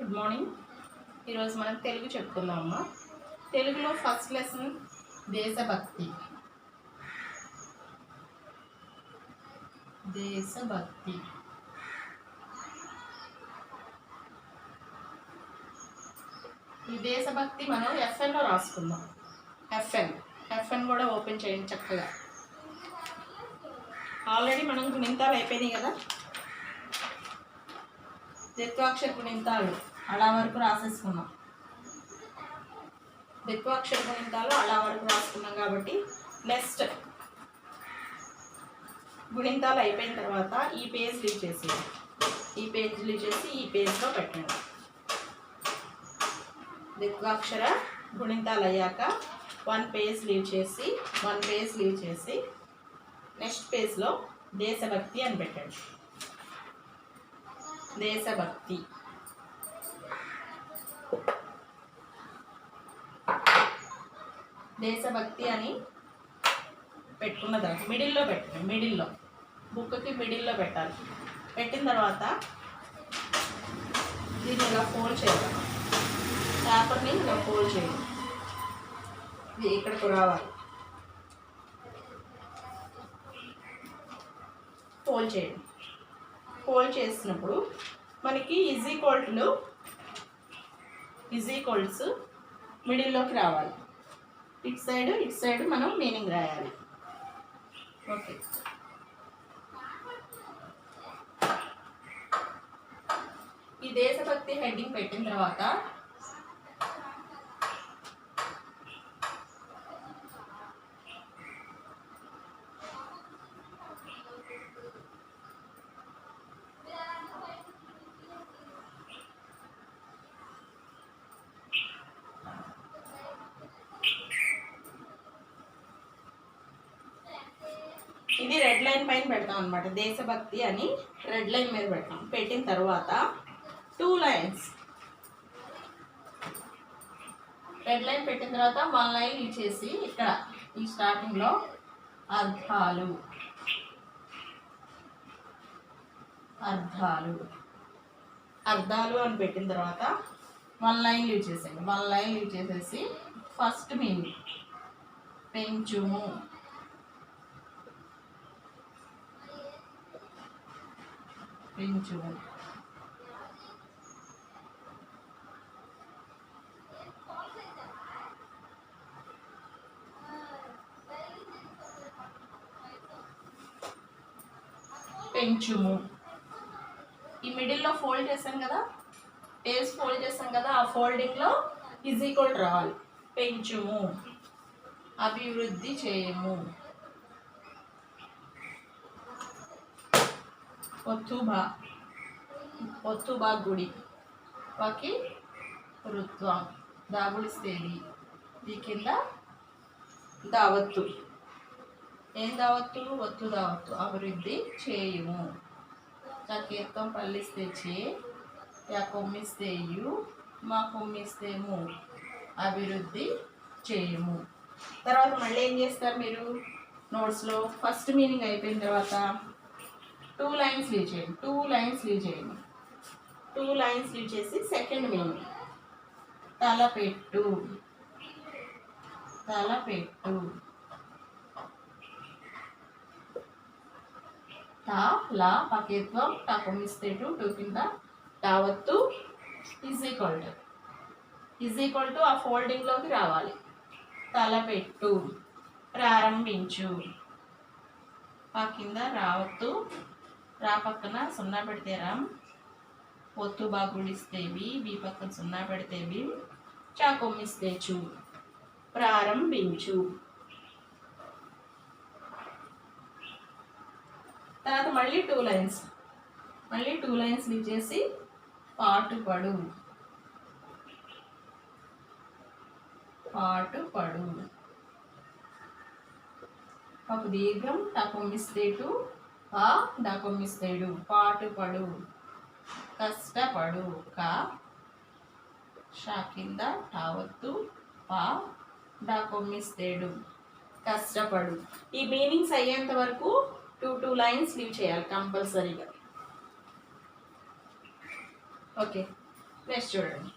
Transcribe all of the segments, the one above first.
Good morning. ఈరోజు మనం తెలుగు చెప్పుకుందామమ్మా. తెలుగులో ఫస్ట్ లెసన్ దేశభక్తి. దేశభక్తి ఈ దేశభక్తి మనం ఎఫ్ఎన్లో రాసుకుందాం. ఎఫ్ఎన్ కూడా ఓపెన్ చేయండి చక్కగా. ఆల్రెడీ మనం గుణింతాలు అయిపోయినాయి కదా, ద్విత్వాక్షర గుణింతాలు అలా వరకు రాసేసుకున్నాం. ద్విత్వాక్షర గుణింతాలు అలా వరకు రాసుకున్నాం కాబట్టి నెక్స్ట్ గుణింతాలు అయిపోయిన తర్వాత ఈ పేజ్ లీవ్ చేసి ఈ పేజ్లో పెట్టండి. ద్విత్వాక్షర గుణింతాలు అయ్యాక వన్ పేజ్ లీవ్ చేసి నెక్స్ట్ పేజ్లో దేశభక్తి అని పెట్టండి. దేశభక్తి దేశభక్తి అని పెట్టుకున్న తర్వాత మిడిల్లో పెట్టండి. బుక్కి మిడిల్లో పెట్టాలి. పెట్టిన తర్వాత దీన్ని ఇలా ఫోల్డ్ చేయాలి. పేపర్ని ఇలా ఫోల్డ్ చేయాలి. ఇది ఇక్కడికి రావాలి. ఫోల్డ్ చేయండి. ఫోల్డ్ చేసినప్పుడు మనకి ఈక్వల్స్ మిడిల్లోకి రావాలి. ఇటు సైడ్ మనం మీనింగ్ రాయాలి. ఓకే, ఈ దేశభక్తి హెడ్డింగ్ పెట్టిన తర్వాత ఇది రెడ్ లైన్ పైన పెడతాం అనమాట. దేశభక్తి అని రెడ్ లైన్ మీద పెడతాం. పెట్టిన తర్వాత 2 లైన్స్ రెడ్ లైన్ పెట్టిన తర్వాత 1 లైన్ ఇచ్చేసి ఇక్కడ ఈ స్టార్టింగ్లో అర్థాలు అని పెట్టిన తర్వాత 1 లైన్ లీవ్ చేసేయండి. 1 లైన్ లీవ్ చేసేసి ఫస్ట్ మీనింగ్ పెంచుము. పెంచుము ఈ మిడిల్లో ఫోల్డ్ చేశాను కదా, పేజ్ ఫోల్డ్ చేశాం కదా, ఆ ఫోల్డింగ్లో ఈక్వల్ రావాలి. పెంచుము, అభివృద్ధి చేయము. ఒత్తుబా గుడి వాకి రుత్వం దాగుడిస్తేది. ఈ కింద దావత్తు. ఏం దావత్తు? ఒత్తు దావత్తు. అభివృద్ధి చేయుము. కీర్తం పల్లిస్తే చే, యా కొమ్మిస్తేయు, మా కొమ్మిస్తేము. అభివృద్ధి చేయుము. తర్వాత మళ్ళీ ఏం చేస్తారు మీరు నోట్స్లో? ఫస్ట్ మీనింగ్ అయిపోయిన తర్వాత 2 లైన్స్ లీవ్ చేయండి. 2 లైన్స్ లీవ్ చేసి సెకండ్ మీనింగ్ తలపెట్టు. లా పకేత్వం టకొమిస్తే టు కింద తావత్తు ఈక్వల్ టు ఆ ఫోల్డింగ్లోకి రావాలి. తలపెట్టు, ప్రారంభించు. ఆ కింద రావత్తు, రా పక్కన 0 పెడితే రామ్, ఒత్తు బాగుడిస్తేవి, బి పక్కన 0 పెడితేవి, చాకొమ్మిస్తే చూ. ప్రారంభించు. తర్వాత మళ్ళీ 2 లైన్స్ లీవ్ చేసి పాటుపడు. ఒక దీర్ఘం టకొమ్మిస్తేటు, ఆ డాకొమ్మిస్తేడు. పాటుపడు, కష్టపడు. కా షా కింద టావత్తు, పా డాకొమ్మిస్తేడు. కష్టపడు. ఈ మీనింగ్స్ అయ్యేంత వరకు 2 లైన్స్ లీవ్ చేయాలి కంపల్సరీగా. ఓకే, నెక్స్ట్ చూడండి,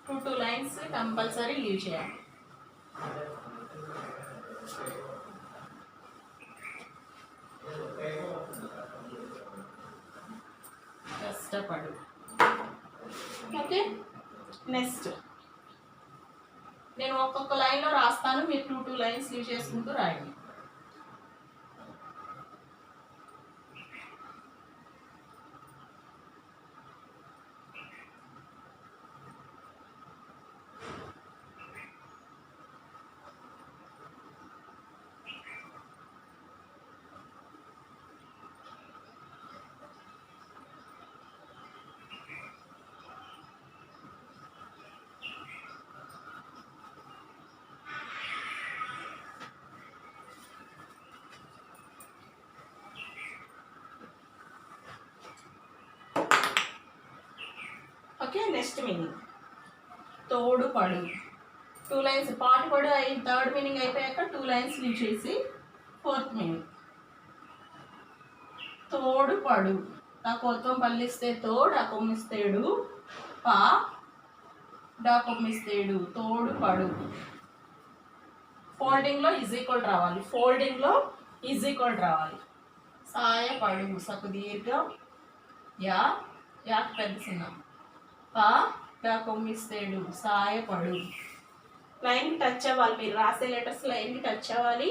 టూ లైన్స్ కంపల్సరీ లీవ్ చేయాలి. కష్టపడు. ఓకే, నెక్స్ట్ నేను ఒక్కొక్క లైన్లో రాస్తాను, మీరు టూ లైన్స్ లీవ్ చేసుకుంటూ రాయండి. ఓకే, నెక్స్ట్ మీనింగ్ తోడు పడు. టూ లైన్స్ పాటు పడు అయి థర్డ్ మీనింగ్ అయిపోయాక టూ లైన్స్ లీవ్ చేసి ఫోర్త్ మీనింగ్ తోడు పడు. ఆ కొత్తం పల్లిస్తే తోడు, ఆ కొమ్మిస్తేడు పా డా కొమ్మిస్తేడు తోడు పడు. ఫోల్డింగ్లో ఈజ్ ఈక్వల్ రావాలి, ఫోల్డింగ్లో ఈజ్ ఈక్వల్ రావాలి. సాయపడు సకు దీర్ఘం యా యాక్ పెద్ద చిన్న పా డా కొమ్మిస్తేడు సాయపడు. లైన్ టచ్ అవ్వాలి, మీరు రాసే లెటర్స్ లైన్కి టచ్ అవ్వాలి.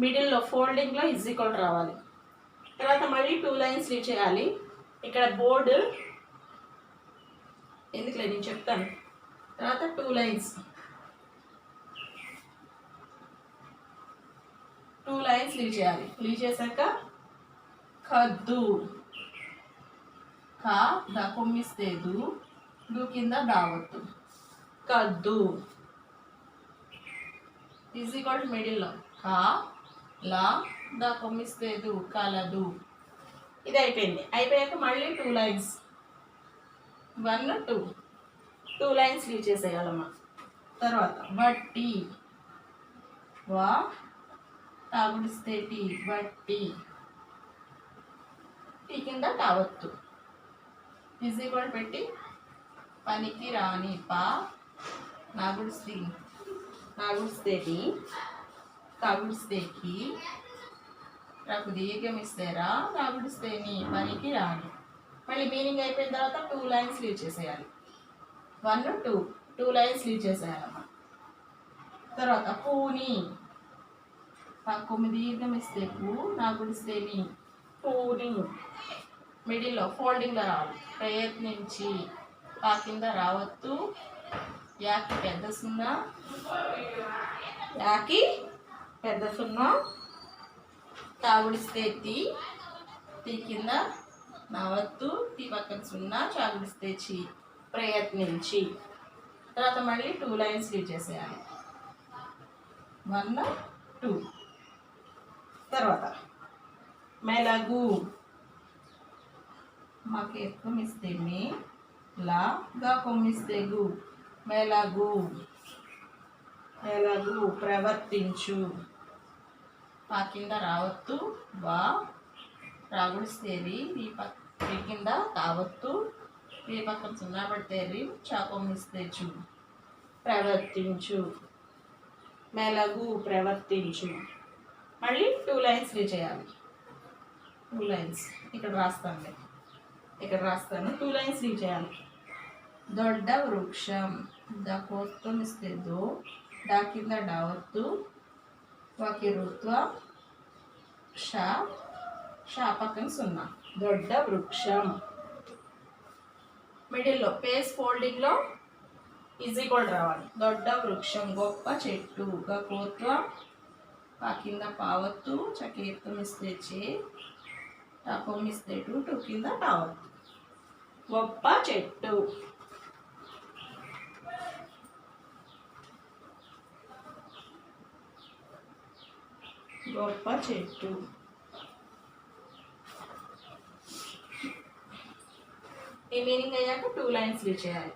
మిడిల్లో ఫోల్డింగ్లో ఈజ్ ఈక్వల్ రావాలి. తర్వాత మళ్ళీ టూ లైన్స్ లీవ్ చేయాలి. ఇక్కడ బోర్డు ఎందుకులే నేను చెప్తాను. తర్వాత టూ లైన్స్ లీవ్ చేయాలి. లీవ్ చేశాక కద్దు కా దా కొమ్మిస్తేదు డు కింద దావత్తు కద్దు ఈజ్ ఈక్వల్ టు మిడిల్లో కా లా దా కొమ్మిస్తేదు కలదు. ఇది అయిపోయింది. అయిపోయాక మళ్ళీ టూ లైన్స్ 1 2 లైన్స్ లీవ్ చేసేయాలమ్మా. తర్వాత బట్టి వా తాగుడిస్తే టీ బట్టి టీ కింద తావత్తు ఈజ్ ఈక్వల్ పెట్టి పనికి రాని పా నాగుడిస్తే టీ తాగుడిస్తేకి నాకు దీర్ఘం ఇస్తేరా నాగుడిస్తేని పనికి రాని. మళ్ళీ మీనింగ్ అయిపోయిన తర్వాత టూ లైన్స్ లీవ్ చేసేయాలి. 1 2 లైన్స్ లీవ్ చేసేయాలమ్మా. తర్వాత పూని పక్కమి దీర్ఘం ఇస్తే పూ నాగుడిస్తే నీ పూని. మిడిల్లో ఫోల్డింగ్లో రావాలి. ప్రయత్నించి పా కింద రావద్దు. యాకి పెద్ద సున్నా తాగుడిస్తే టీ కింద నవత్తు టీ పక్కన సున్నా చాగుడిస్తే చి ప్రయత్నించి. తర్వాత మళ్ళీ టూ లైన్స్ లీవ్ చేసేయాలి. 1 2. తర్వాత మెలగు మాకు ఎక్కువ ఇస్తే మే లా గా కొమ్మిస్తే గు మెలగు ప్రవర్తించు. ఆ కింద రావత్తు వా రాగుడిస్తేది ఈ కింద తావత్తు ఈ పక్కన సున్నా పడితేరి చాకొమ్మిస్తే చు ప్రవర్తించు. మెలగు ప్రవర్తించు. మళ్ళీ టూ లైన్స్ లీవ్ చేయాలి. టూ లైన్స్ ఇక్కడ రాస్తాను. టూ లైన్స్ లీవ్ చేయాలి. దొడ్డ వృక్షం దా కోస్తమిస్తే దో డా కింద డావత్తు వాకి రుత్వ షా పక్కన సున్నా దొడ్డ వృక్షం. మిడిల్లో పేస్ ఫోల్డింగ్లో ఈజ్ ఈక్వల్ రావాలి. దొడ్డ వృక్షం గొప్ప చెట్టు గా కోత్వ ఆ కింద పావత్తు చకేత్తమిస్తే చే టాకొమ్మిస్తే టూ కింద టావత్తు గొప్ప చెట్టు. గొప్ప చెట్టు. ఈ మీనింగ్ అయ్యాక టూ లైన్స్ లీవ్ చేయాలి.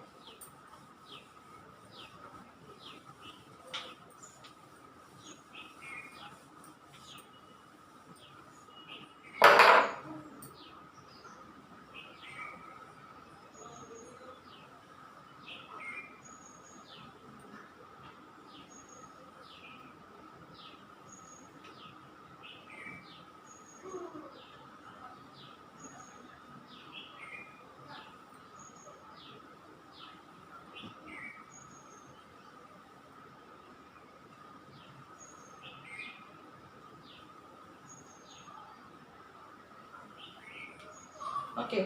ఓకే,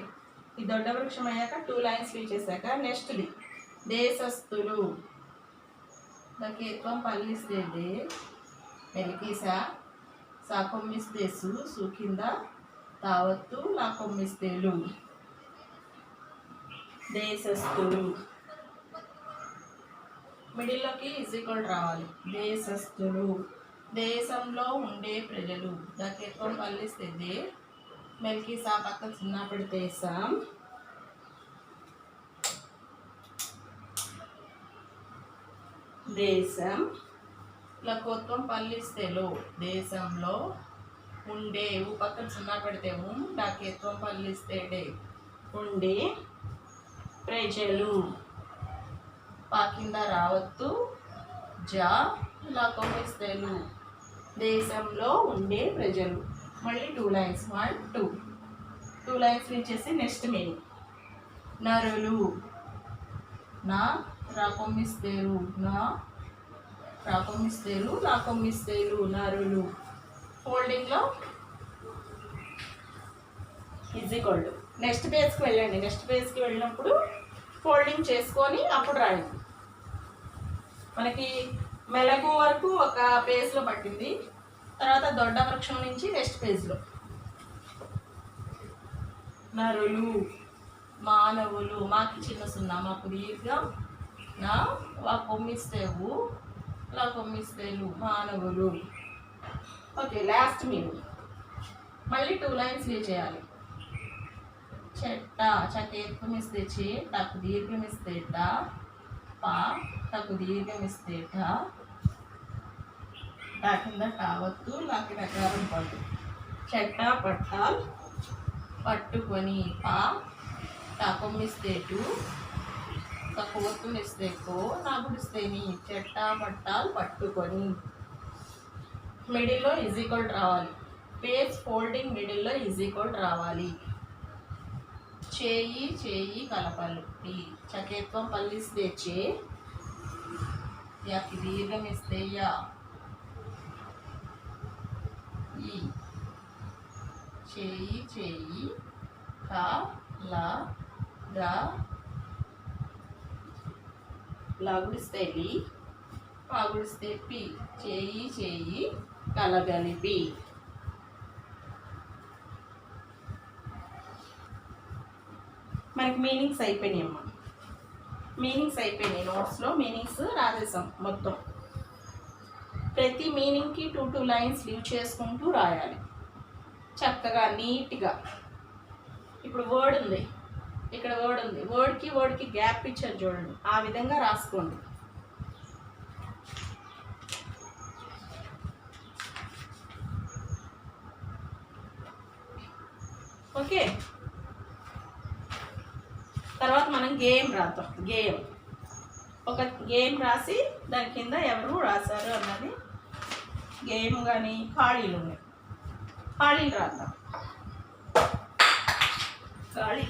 ఈ దొడ్డ వృక్షం అయ్యాక 2 లైన్స్ ఫిల్ చేశాక నెక్స్ట్ది దేశస్థులు. దకేత్వం పల్లిస్తేదే మెలికీసా సాకొమ్మిస్తేసు సు కింద తావత్తు లాకొమ్మిస్తేలు. దేశస్థులు మిడిల్లోకి ఈక్వల్ రావాలి. దేశస్థులు దేశంలో ఉండే ప్రజలు. దకేత్వం పల్లిస్తేదే మెలికీసా పక్కన చిన్న పెడితే సాం దేశం. లకోత్వం పల్లిస్తేలో దేశంలో ఉండే పక్కన చిన్న పెడితే డాకేత్వం పల్లిస్తేడే ఉండే ప్రజలు. పాకింద రావత్తు జా లకోమిస్తేలు దేశంలో ఉండే ప్రజలు. మళ్ళీ 2 లైన్స్ 1 2 లైన్స్ ఇచ్చేసి నెక్స్ట్ మీనింగ్ నరులు. నా రాకొమ్మిస్తేరు నా రాకొమ్మిస్తేరు రాకొమ్మిస్తేలు నరులు. ఫోల్డింగ్లో ఈక్వల్ టు నెక్స్ట్ పేజ్కి వెళ్ళండి. నెక్స్ట్ పేజ్కి వెళ్ళినప్పుడు ఫోల్డింగ్ చేసుకొని అప్పుడు రాయండి. మనకి మెలగు వరకు ఒక పేజ్లో పట్టింది, తర్వాత దొడ్డ వృక్షం నుంచి నెక్స్ట్ పేజ్లో. నరులు మానవులు. మాకి చిన్న సున్నా మాకు దీర్ఘం నా వా కొమ్మిస్తేవు లా కొమ్మిస్తేలు మానవులు. ఓకే, లాస్ట్ మీనింగ్ మళ్ళీ 2 లైన్స్ లీవ్ చేయాలి. చెట్ట చకేత్వం ఇస్తే చే టకు దీర్ఘం ఇస్తేట పా టకు దీర్ఘం ఇస్తేట డా కింద టావత్తు లాకి నకారం పట్టు. చెట్ట పట్టాల్ పట్టుకొని పా టాకొమ్మిస్తేటు తక్కువత్తునిస్తేకో నాగుడిస్తేని. చెట్ట పట్టాల్ పట్టుకొని. మిడిల్లో ఈక్వల్ రావాలి. పేజ్ ఫోల్డింగ్ మిడిల్లో ఈక్వల్ రావాలి. చేయి చేయి కలపలు. చకేత్వం పల్లిస్తే చే యాకి దీర్ఘం ఇస్తే యా ఈ చేయి చేయి కా లా గా లాగుడిస్తే లి పాగుడిస్తే పి. చేయి చేయి కలగలిపి. మనకి మీనింగ్స్ అయిపోయినాయి అమ్మా. మీనింగ్స్ అయిపోయినాయి. నోట్స్లో మీనింగ్స్ రాసేసాం మొత్తం. ప్రతి మీనింగ్కి 2 లైన్స్ లీవ్ చేసుకుంటూ రాయాలి చక్కగా నీట్గా. ఇప్పుడు వర్డ్ ఉంది, ఇక్కడ వర్డ్ ఉంది, వర్డ్కి గ్యాప్ ఇచ్చారు చూడండి, ఆ విధంగా రాసుకోండి. ఓకే, తర్వాత మనం గేమ్ రాద్దాం. ఒక గేమ్ రాసి దాని కింద ఎవరు రాశారు అన్నది గేమ్. కానీ ఖాళీలు ఉన్నాయి, ఖాళీలు రాద్దాం. ఖాళీ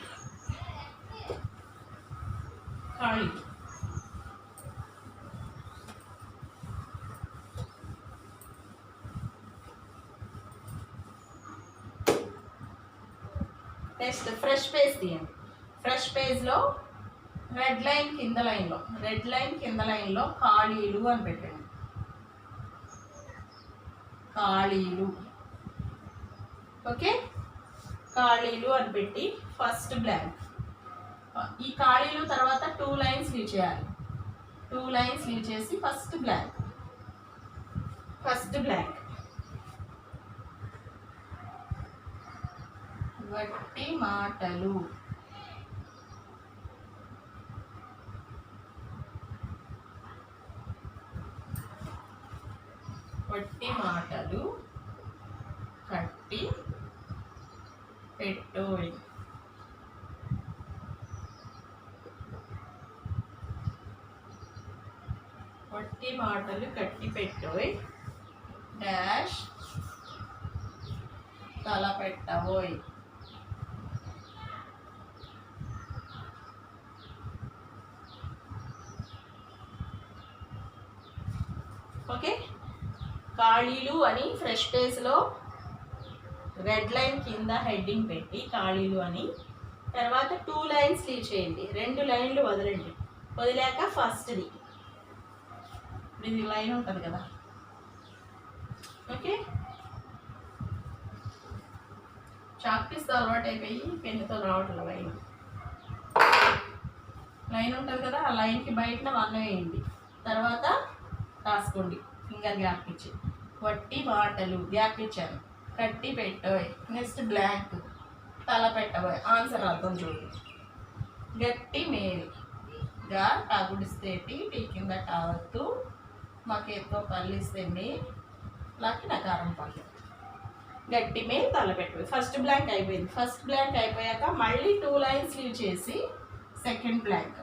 నెక్స్ట్ ఫ్రెష్ పేజ్ తీయండి. ఫ్రెష్ పేజ్లో రెడ్ లైన్ కింద లైన్లో ఖాళీలు అని పెట్టండి. ఖాళీలు. ఓకే, ఖాళీలు అని పెట్టి ఫస్ట్ బ్లాంక్. ఈ ఖాళీలు తర్వాత 2 లైన్స్ లీవ్ చేయాలి. 2 లైన్స్ లీవ్ చేసి ఫస్ట్ బ్లాంక్. వట్టి మాటలు. వట్టి మాటలు కట్టి పెట్టోయ్. వట్టి మాటలు కట్టి పెట్టోయ్ డాష్ తల పెట్టబోయ్. ఓకే, ఖాళీలు అని ఫ్రెష్ పేజ్లో రెడ్ లైన్ కింద హెడ్డింగ్ పెట్టి ఖాళీలు అని తర్వాత 2 లైన్స్ లీవ్ చేయండి, 2 లైన్లు వదలండి. వదిలాక ఫస్ట్ది ఇది లైన్ ఉంటుంది కదా, ఓకే. చాక్ పీస్తో అలవాటు అయిపోయి పెన్నుతో రావట్లేదు. లైన్ ఉంటుంది కదా, ఆ లైన్కి బయటన 1 వేయండి. తర్వాత రాసుకోండి ఫింగర్ గ్యాప్ ఇచ్చి. వట్టి మాటలు గ్యాప్ ఇచ్చాను, కట్టి పెట్టబోయ్. నెక్స్ట్ బ్లాంక్, తల పెట్టబోయ్. ఆన్సర్ అర్థం చూడండి. గట్టి మేలుగా టాగుడిస్తేటి టీ కింద టావత్తు మాకేతో పల్లిస్తేండి లాకి నకారం పళ్ళు. గట్టి మేలు తల పెట్టబోయ్. ఫస్ట్ బ్లాంక్ అయిపోయింది. ఫస్ట్ బ్లాంక్ అయిపోయాక మళ్ళీ 2 లైన్స్ లీవ్ చేసి సెకండ్ బ్లాంక్.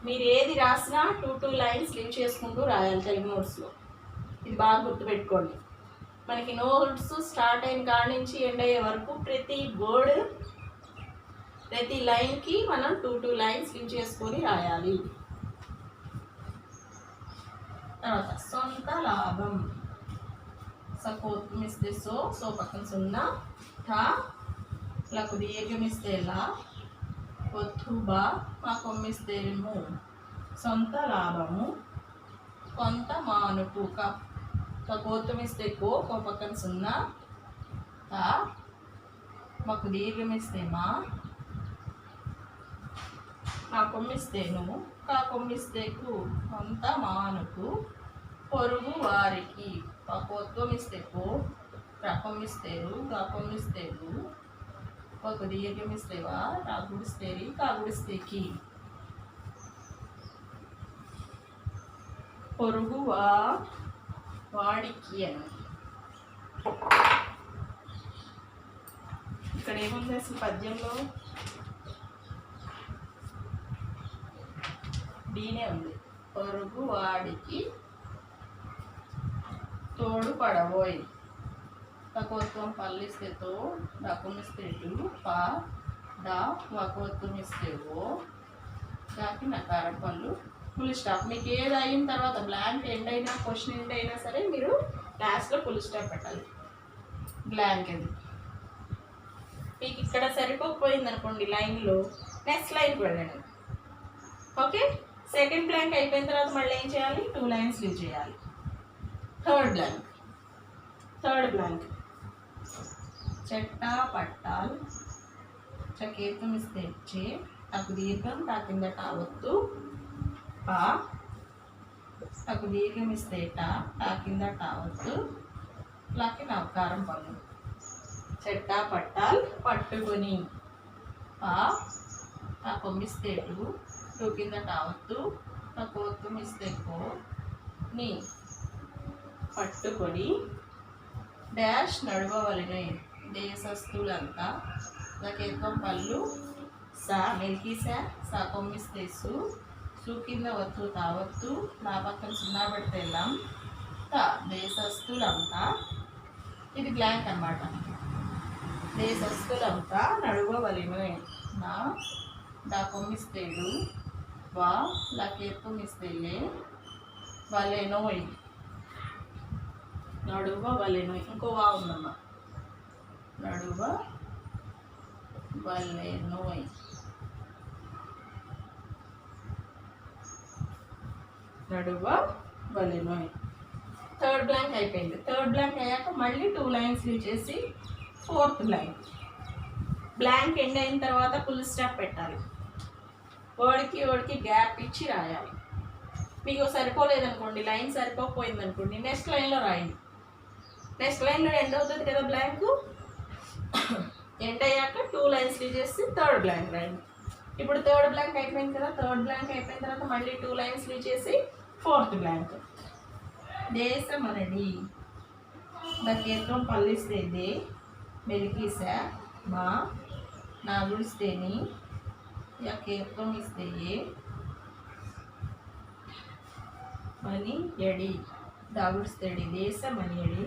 మీరు ఏది రాసినా 2 లైన్స్ లీవ్ చేసుకుంటూ రాయాలి తెలుగు నోట్స్లో. ఇది బాగా గుర్తుపెట్టుకోండి. మనకి నోట్స్ స్టార్ట్ అయిన కాడ నుంచి ఎండ్ అయ్యే వరకు ప్రతి వర్డ్, ప్రతి లైన్కి మనం 2 లైన్స్ లీవ్ చేసుకొని రాయాలి. తర్వాత సొంత లాభం. సపోత్మిస్తే సో పక్కన సున్నా, ఠా లకు దీర్ఘమిస్తే లా, ఒత్తుబా మా కొమ్మిస్తేము. సొంత లాభము. కొంత మానుపు కోతుమిస్తే కో పక్కన సున్నా, తా మాకు దీర్ఘమిస్తే మా కొమ్మిస్తేను, కా కొమ్మిస్తేకు. కొంత మానుపు పొరుగు వారికి. కోత్వమిస్తే కో, కొమ్మిస్తేరు, గా కొమ్మిస్తేరు, ఒక దీర్ఘమిస్తేవా, రాగుడిస్తేరి, కాగుడిస్తేకి. పొరుగు వాడికి అని. ఇక్కడ ఏముంది అసలు పద్యంలో? డీనే ఉంది. పొరుగు వాడికి తోడు పడబోయ్. తకోత్వం పల్లిస్తేతో, డకుమిస్తేటు, పా డా వకోత్వం ఇస్తేవో, దాకి నకారం పళ్ళు, ఫుల్ స్టాప్. మీకు ఏది అయిన తర్వాత బ్లాంక్ ఎండ్ అయినా క్వశ్చన్ ఎండ్ అయినా సరే మీరు లాస్ట్లో ఫుల్ స్టాప్ పెట్టాలి. బ్లాంక్ అది మీకు ఇక్కడ సరిపోకపోయింది అనుకోండి లైన్లో, నెక్స్ట్ లైన్కి వెళ్ళండి. ఓకే. సెకండ్ బ్లాంక్ అయిపోయిన తర్వాత మళ్ళీ ఏం చేయాలి? 2 లైన్స్ లీవ్ చేయాలి. థర్డ్ బ్లాంక్ చెట్టా పట్టాల్, చకేతం ఇస్తే చే, నాకు దీర్ఘం, తా కింద టావత్తు, పా నాకు దీర్ఘం ఇస్తే టా కింద టావత్తు, లాకి నవకారం పన్ను. చెట్టా పట్టాల్ పట్టుకొని, పా నా కొమ్మిస్తే టూ కింద టావత్తు, నా కోత్వం ఇస్తే కో, నీ పట్టుకొని డాష్ నడవవలెను దేశస్తులంతా. నాకేత్వం పళ్ళు సా మెలికి సా కొమ్మిస్తే సు కింద వత్తు తావత్తు, నా పక్కన సున్నా పెడితే లం, తా దేశస్తులంతా. ఇది బ్లాంక్ అన్నమాట. దేశస్తులంతా నడవవలెను. నా డా కొమ్మిస్తేడు, వా లాకేత్వం ఇస్తేలే, వలెనోయ్ నడువ వలెనోయ్. ఇంకో వా ఉందమ్మా. నడువ వలెనోయ్. నడువ వలెనోయ్. థర్డ్ బ్లాంక్ అయిపోయింది. థర్డ్ బ్లాంక్ అయ్యాక మళ్ళీ 2 లైన్స్ లీవ్ చేసి ఫోర్త్ లైన్. బ్లాంక్ ఎండ్ అయిన తర్వాత ఫుల్ స్టాప్ పెట్టాలి. వర్డ్కి గ్యాప్ ఇచ్చి రాయాలి. మీకు సరిపోలేదనుకోండి, లైన్ సరిపోకపోయింది అనుకోండి, నెక్స్ట్ లైన్లో రాయండి. నెక్స్ట్ లైన్లో ఎండ్ అవుతుంది కదా బ్లాంక్. ఎండ్ అయ్యాక 2 లైన్స్ లీవ్ చేసి థర్డ్ బ్లాంక్ రాయండి. ఇప్పుడు థర్డ్ బ్లాంక్ అయిపోయింది కదా. థర్డ్ బ్లాంక్ అయిపోయిన తర్వాత మళ్ళీ 2 లైన్స్ లీవ్ చేసి ఫోర్త్ బ్లాంక్. దేశం అనేది కేంద్రం పల్లిస్తేదే, మెలికిసా మా నా గుడిస్తేని, కేంద్రం ఇస్తే మని ఎడి దాగుడిస్తేడి. దేశం అని ఎడి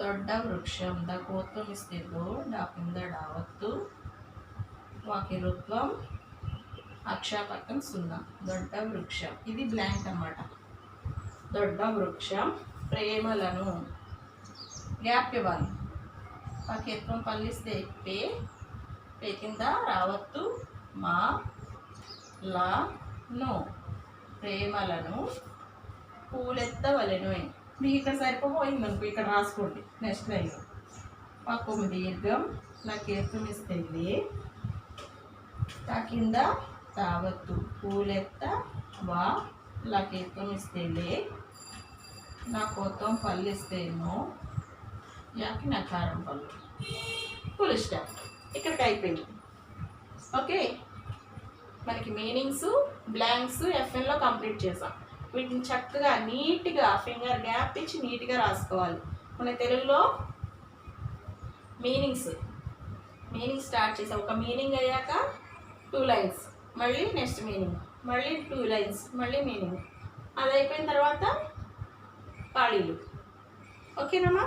దొడ్డ వృక్షం, దా కోత్వం ఇస్తేదో, డా కింద డావత్తు, వాకి ఋత్వం, అక్షా పక్కన సున్నా. దొడ్డ వృక్షం. ఇది బ్లాంక్ అన్నమాట. దొడ్డ వృక్షం ప్రేమలను గ్యాప్ ఇవ్వాలి. వాకేత్వం పల్లిస్తే పే, పే కింద రావత్తు మా లా నో ప్రేమలను పూలెత్తవలెను. మీకు ఇక్కడ సరిపోయింది అనుకో, ఇక్కడ రాసుకోండి. నెక్స్ట్ లైన్ పక్కము దీర్ఘం లకేతుమిస్తేలి తా కింద తావత్తు పూలెత్త వా లకేతుమిస్తేలే నా కోతం పల్లిస్తేనో యాకి నకారం పళ్ళు ఫుల్ స్టాప్. ఇక్కడికి అయిపోయింది. ఓకే, మనకి మీనింగ్స్ బ్లాంక్స్ ఎఫ్ఎన్లో కంప్లీట్ చేసాం. వీటిని చక్కగా నీట్గా ఫింగర్ గ్యాప్ ఇచ్చి నీట్గా రాసుకోవాలి. మన తెలుగులో మీనింగ్ స్టార్ట్ చేసాం. ఒక మీనింగ్ అయ్యాక 2 లైన్స్, మళ్ళీ నెక్స్ట్ మీనింగ్, మళ్ళీ 2 లైన్స్, మళ్ళీ మీనింగ్. అది అయిపోయిన తర్వాత ఖాళీలు. ఓకేనమ్మా?